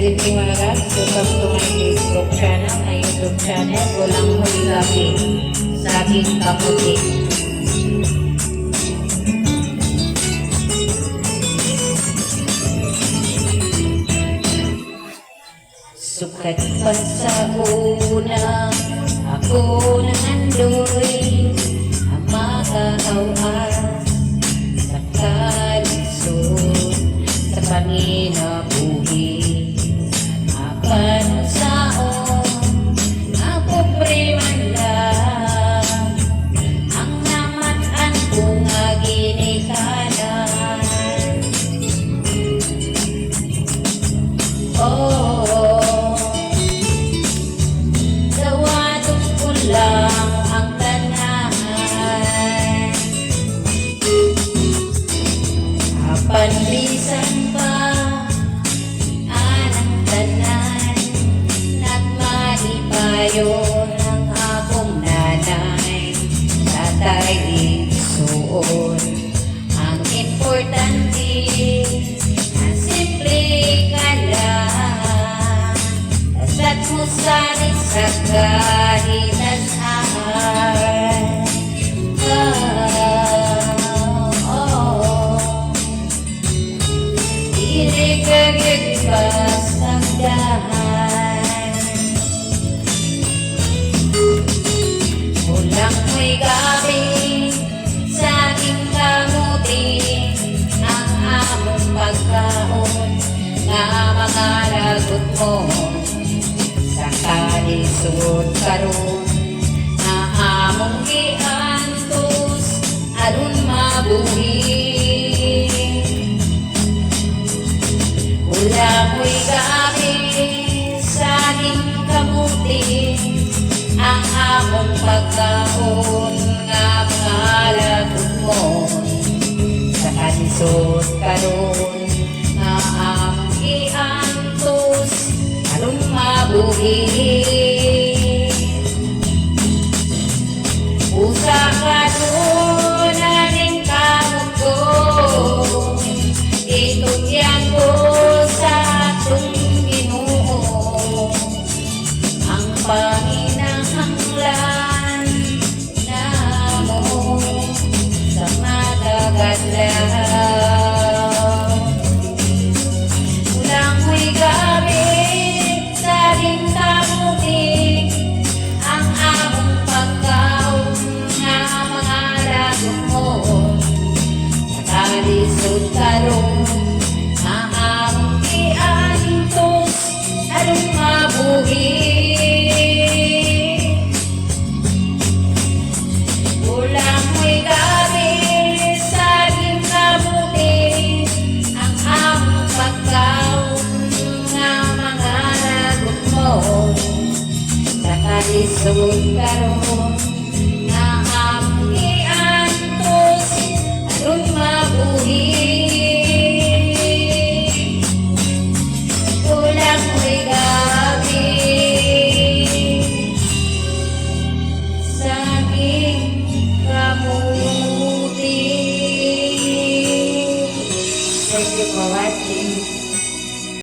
Good evening mga guys. Welcome to my Facebook channel, my YouTube channel. Walang huli gabi sa aking kaputi. Sukat pa sa una, ako nang andoy, ang makakawas sa kalisod, sa panginabuhi. Apan saon, ako preman lang, ang namatan ko nga ginikanan. Lang ang tanan, apan bisan pa anang tanan, nagmalipayo ng akong nanay, tatay igsoon. Ang importante, ang simple ka lang, dasat mo sa'kin sa kahit ulang mo'y gabi sa aking kamuti, ang among pagkaon nga mga lagot mo sa kalisod karon, na among giantos aron mabuhi. Ulang mo'y gabi sa aking kamuti, ang among pagkaon nga mga lagot mo sa kalisod karon, nga among iantos aron mabuhi. Usa ka doon aning kamot ko, itugyan ko sa atong Ginoo, ang panginahanglan namo sa madagalaw. Ulang mo'y gabi sa aking kamuti, ang among pagkaon nga mga lagot mo sa kalisod karon, nga among iantos aron mabuhi. Ulang mo'y gabi sa aking kamuti, ang among pagkaon nga mga lagot mo sa kalisod karon,